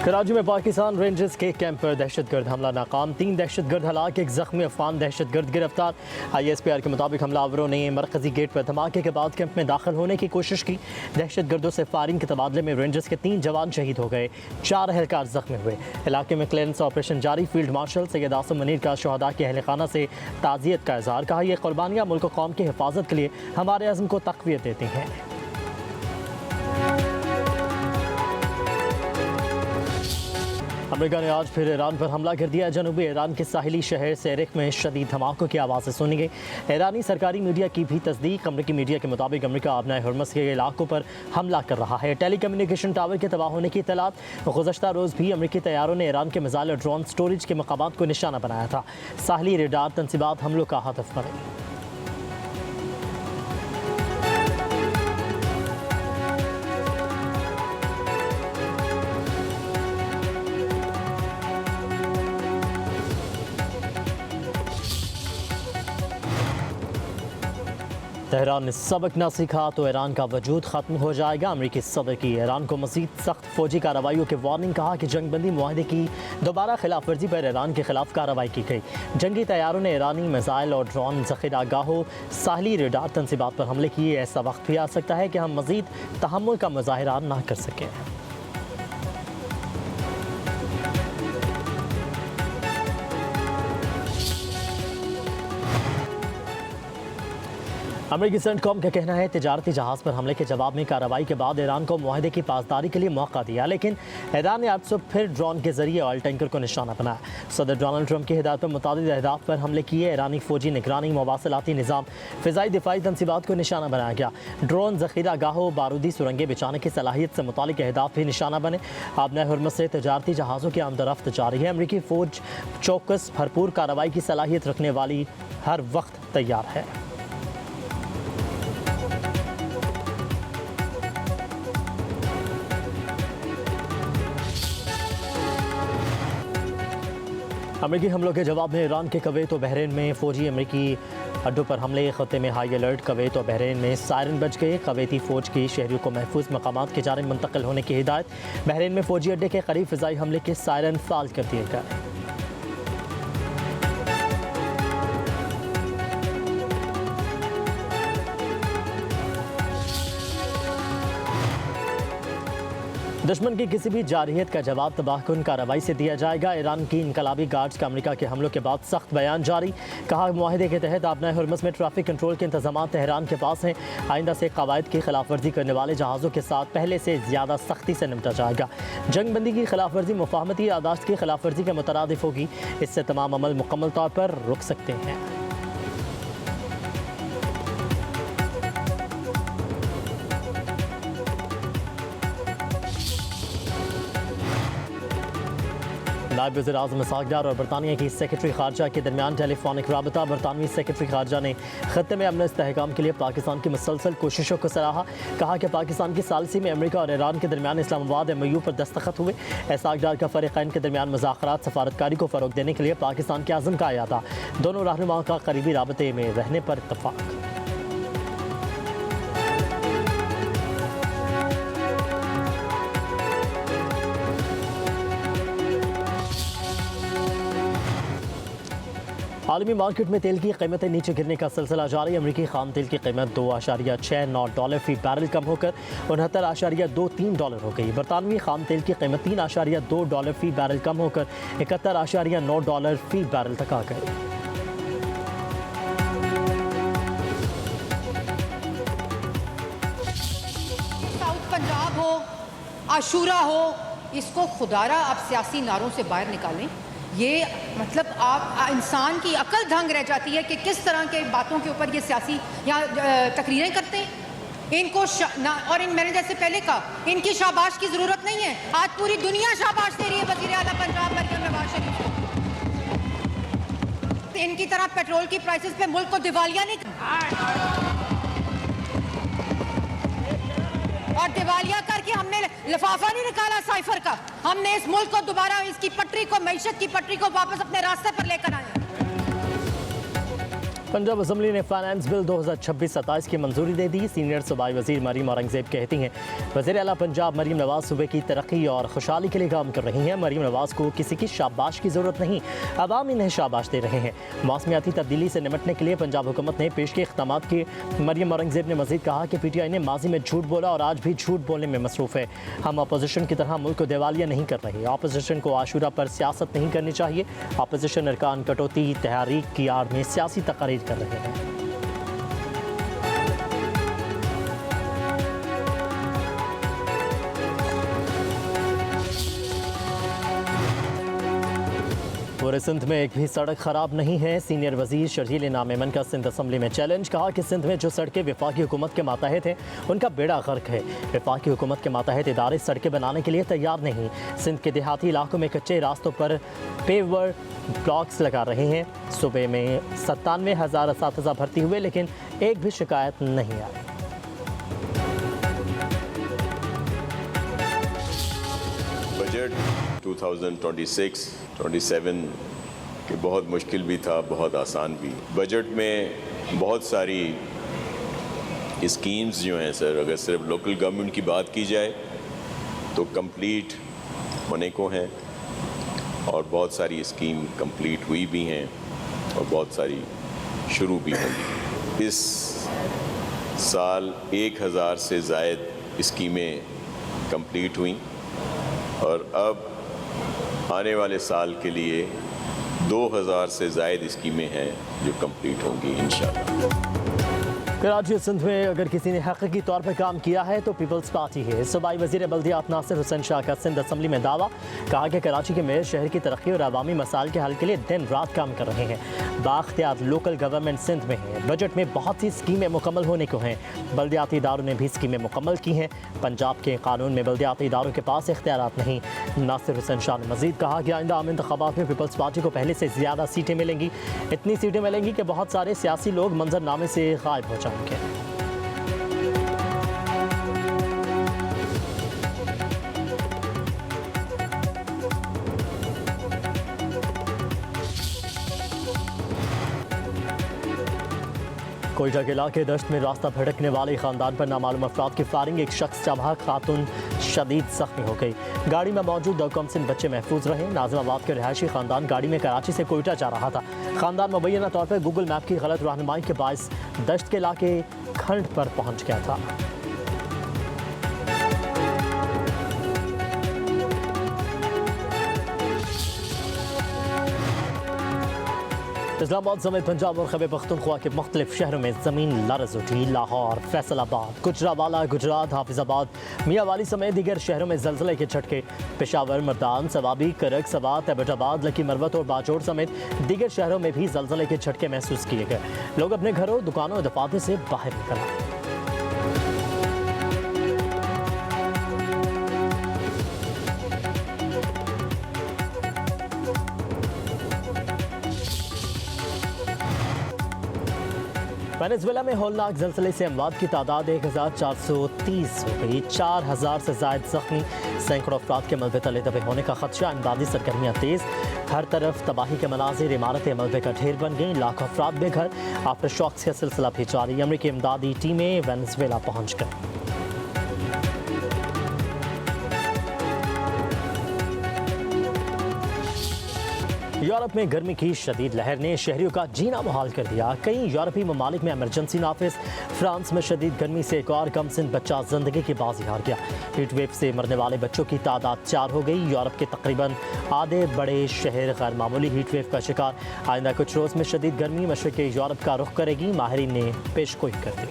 कराची में पाकिस्तान रेंजर्स के कैंप पर दहशतगर्द हमला नाकाम, 3 दहशतगर्द हलाक, एक जख्मी अफगान दहशतगर्द गिरफ्तार। ISPR के मुताबिक हमलावरों ने मरकजी गेट पर धमाके के बाद कैंप में दाखिल होने की कोशिश की। दहशतगर्दों से फायरिंग के तबादले में रेंजर्स के 3 जवान शहीद हो गए, 4 एहलकार जख्मी हुए। इलाके में क्लियरेंस ऑपरेशन जारी। फील्ड मार्शल सैयद आसिम मुनीर का शहदा के अहल खाना से ताज़ियत का इजहार। कहा, यह कुर्बानियाँ मुल्क कौम की हिफाजत के लिए हमारे अज़्म को तक़वियत देती हैं। अमेरिका ने आज फिर ईरान पर हमला कर दिया। जनूबी ईरान के साहिली शहर सेरिख में शदीद धमाकों की आवाज़ें सुनी गई। ईरानी सरकारी मीडिया की भी तस्दीक। अमरीकी मीडिया के मुताबिक अमेरिका अपने हुर्मस के इलाकों पर हमला कर रहा है। टेली कम्युनिकेशन टावर के तबाह होने की इतलात। गुज़श्ता रोज़ भी अमरीकी तैयारों ने ईरान के मिसाइल और ड्रोन स्टोरेज के मकामात को निशाना बनाया था। साहिली रेडार तंसीबात हमलों का हदफ बने। तेहरान ने सबक न सीखा तो ईरान का वजूद ख़त्म हो जाएगा। अमरीकी सदर की ईरान को मज़ीद सख्त फ़ौजी कार्रवाइयों की वार्निंग। कहा कि जंगबंदी मुआहदे की दोबारा खिलाफ वर्जी पर ईरान के खिलाफ कार्रवाई की गई। जंगी तैयारों ने ईरानी मिसाइल और ड्रोन ज़ख़ीरागाहों साहिली रेडार तंसीबात पर हमले किए। ऐसा वक्त भी आ सकता है कि हम मज़ीद तहम्मुल का मुज़ाहिरा ना कर सकें। अमेरिकी सेंटकॉम का कहना है, तिजारती जहाज़ पर हमले के जवाब में कार्रवाई के बाद ईरान को मुआहदे की पासदारी के लिए मौका दिया, लेकिन ईरान ने आज सुबह फिर ड्रोन के जरिए ऑयल टैंकर को निशाना बनाया। सदर डोनाल्ड ट्रंप की हिदायत पर मुतादिद अहदाफ पर हमले किए। ईरानी फौजी निगरानी, मवासलाती निज़ाम, फ़िज़ाई दिफाई तंसीबात को निशाना बनाया गया। ड्रोन ज़ख़ीरा गाहों, बारूदी सुरंगें बिछाने की सलाहियत से मुतालिक अहदाफ भी निशाना बने। आबना हुर्मस से तिजारती जहाज़ों की आमदरफ्त जारी है। अमरीकी फ़ौज चौकस भरपूर कार्रवाई की सलाहियत रखने वाली हर वक्त तैयार है। अमेरिकी हमलों के जवाब में ईरान के कुवैत और बहरीन में फौजी अमेरिकी अड्डों पर हमले। खत्े में हाई अलर्ट। कुवैत और बहरीन में सायरन बज गए। कुवैती फ़ौज की शहरियों को महफूज मकामात की जानिब मुंतकिल होने की हिदायत। बहरीन में फौजी अड्डे के करीब फ़िज़ाई हमले के सायरन फाल कर दिए गए। दुश्मन की किसी भी जारहियत का जवाब तबाहकुन कार्रवाई से दिया जाएगा। ईरान की इनकलाबी गार्ड्स का अमेरिका के हमलों के बाद सख्त बयान जारी। कहा, मुआहदे के तहत आबना हुर्मस में ट्रैफिक कंट्रोल के इंतजाम तेहरान के पास हैं। आइंदा से कवायद की खिलाफ वर्जी करने वाले जहाज़ों के साथ पहले से ज़्यादा सख्ती से निपटा जाएगा। जंगबंदी की खिलाफ वर्जी मुफाहमती यादाश्त की खिलाफ वर्जी के मुतरादिफ होगी। इससे तमाम अमल मुकम्मल तौर पर रुक सकते हैं। नायब वज़ीर-ए-आज़म इसहाक़ डार और बरतानिया की सेक्रेटरी खारजा के दरमियान टेलीफोनिक राबता। बरतानवी सेक्रेटरी खारजा ने खत्ते में अमन इस्तेहकाम के लिए पाकिस्तान की मुसलसल कोशिशों को सराहा। कहा कि पाकिस्तान की सालसी में अमेरिका और ईरान के दरमियान इस्लामाबाद MOU पर दस्तखत हुए। इसहाक़ डार का फ़रीक़ैन के दरमियान मुज़ाकरात सफारतकारी को फ़रोग़ देने के लिए पाकिस्तान के आज़म का अयादा। दोनों रहनुमाओं का करीबी राबते में रहने पर इत्तफ़ाक़। आलमी मार्केट में तेल की कीमतें नीचे गिरने का सिलसिला जारी। अमरीकी खाम तेल की कीमत $2.69 फी बैरल कम होकर $69.23 हो गई। बरतानवी खाम तेल की कीमत $3.2 फी बैरल कम होकर $71.9 फी बैरल तक आ गई। साउथ पंजाब हो, आशूरा हो, इसको खुदारा आप सियासी नारों से बाहर निकालें। ये मतलब आप इंसान की अकल दंग रह जाती है कि किस तरह के बातों के ऊपर ये सियासी यहाँ तकरीरें करते हैं। इनको और मैंने जैसे पहले कहा, इनकी शाबाश की ज़रूरत नहीं है। आज पूरी दुनिया शाबाश दे रही है वज़ीर आला पंजाब मरियम नवाज शरीफ को। इनकी तरह पेट्रोल की प्राइसेस पे मुल्क को दिवालिया नहीं और दिवालिया करके हमने लिफाफा नहीं निकाला साइफर का। हमने इस मुल्क को दोबारा इसकी पटरी को, मईशत की पटरी को वापस अपने रास्ते पर लेकर आए। पंजाब असम्बली ने फाइनेंस बिल 2026-27 की मंजूरी दे दी। सीनियर सूबाई वजीर मरीम औरंगजेब कहती हैं वज़ीर आला पंजाब मरीम नवाज सूबे की तरक्की और खुशहाली के लिए काम कर रही हैं। मरीम नवाज को किसी की शाबाश की ज़रूरत नहीं, अवाम इन्हें शाबाश दे रहे हैं। मौसमियाती तब्दीली से निपटने के लिए पंजाब हुकूमत ने पेश किए इक़दाम की मरीम औरंगजेब ने मज़ीद कहा कि PTI ने माजी में झूठ बोला और आज भी झूठ बोलने में मसरूफ़ है। हम अपोजिशन की तरह मुल्क को दिवालिया नहीं कर रहे। अपोजिशन को आशूरा पर सियासत नहीं करनी चाहिए। अपोजिशन अरकान कटौती तहरीक की आड़ में सियासी तकारीर कर रहे हैं। पूरे सिंध में एक भी सड़क खराब नहीं है। सीनियर वजीर शर्जील नामेमन का सिंध असम्बली में चैलेंज। कहा कि सिंध में जो सड़कें वफाकी हुकूमत के मातहत हैं उनका बेड़ा गर्क है। वफाकी हुकूमत के मातहत इदारे सड़कें बनाने के लिए तैयार नहीं। सिंध के देहाती इलाकों में कच्चे रास्तों पर पेवर ब्लॉक्स लगा रहे हैं। सूबे में 97,000 असातिज़ा भर्ती हुए लेकिन एक भी शिकायत नहीं आई। बजट 2026-27 के बहुत मुश्किल भी था, बहुत आसान भी। बजट में बहुत सारी स्कीम्स जो हैं सर, अगर सिर्फ लोकल गवर्नमेंट की बात की जाए तो कंप्लीट होने को हैं और बहुत सारी स्कीम कंप्लीट हुई भी हैं और बहुत सारी शुरू भी होंगी। इस साल 1000 से ज़ायद स्कीमें कंप्लीट हुई और अब आने वाले साल के लिए 2000 से ज़ायद स्कीमें हैं जो कंप्लीट होंगी इंशाअल्लाह। कराची सिंध में अगर किसी ने हकीकी तौर पर काम किया है तो पीपल्स पार्टी है। सूबाई वज़ीर बल्दियात नासिर हुसैन शाह का सिंध असम्बली में दावा। कहा कि कराची के मेयर शहर की तरक्की और अवामी मसाइल के हल के लिए दिन रात काम कर रहे हैं। बाख्तियार लोकल गवर्नमेंट सिंध में है। बजट में बहुत सी स्कीमें मुकम्मल होने को हैं। बल्दियाती इदारों ने भी स्कीमें मुकम्मल की हैं। पंजाब के कानून में बल्दियाती इदारों के पास इख्तियारात नहीं। नासिर हुसैन शाह ने मजीद कहा कि आइंदा आम इंतखाबात में पीपल्स पार्टी को पहले से ज़्यादा सीटें मिलेंगी। इतनी सीटें मिलेंगी कि बहुत सारे सियासी लोग मंजरनामे से गायब हो जाएंगे। कोयटा के इलाके दश्त में रास्ता भटकने वाले खानदान पर नामालूम अफराद की फायरिंग। एक शख्स जबहा खातून शदीद जख्मी हो गई। गाड़ी में मौजूद 2 कमसिन बच्चे महफूज रहे। नाजिमाबाद के रिहायशी खानदान गाड़ी में कराची से कोयटा जा रहा था। खानदान मुबैना तौर पर गूगल मैप की गलत रहनुमाई के बायस दश्त के इलाके खंड पर पहुंच गया था। इस्लामाबाद समेत पंजाब और खैबर पख्तूनख्वा के मुख्तलिफ शहरों में ज़मीन लरज़ उठी। लाहौर, फैसलाबाद, गुजरावाला, गुजरात, हाफिजाबाद, मियाँवाली समेत दीगर शहरों में ज़लज़ले के झटके। पेशावर, मर्दान, सवाबी, करक, सवात, एबटाबाद, लकी मरवत और बाजोड़ समेत दीगर शहरों में भी ज़लज़ले के झटके महसूस किए गए। लोग अपने घरों, दुकानों और दफातर से बाहर निकल आए। वेनेजुएला में होलनाक ज़लज़ले से अमवात की तादाद 1430 हो गई। 4000 से ज़ायद ज़ख्मी। सैकड़ों अफराद के मलबे तले दबे होने का खदशा। इमदादी सरगर्मियाँ तेज़। हर तरफ तबाही के मनाजिर। इमारतें मलबे का ढेर बन गई। लाखों अफराद बेघर। आफ्टर शॉक्स का सिलसिला भी जारी। अमरीकी इमदादी टीमें वेनेजुएला पहुँच गई। यूरोप में गर्मी की शदीद लहर ने शहरियों का जीना मुहाल कर दिया। कई यूरोपीय ममालिक में एमरजेंसी नाफिज। फ्रांस में शदीद गर्मी से एक और कमसिन बच्चा जिंदगी की बाजी हार गया। हीट वेव से मरने वाले बच्चों की तादाद 4 हो गई। यूरोप के तकरीबन आधे बड़े शहर गैर मामूली हीट वेव का शिकार। आइंदा कुछ रोज़ में शदीद गर्मी मशरिक़ी यूरोप का रुख करेगी। माहिरीन ने पेशगोई कर दी।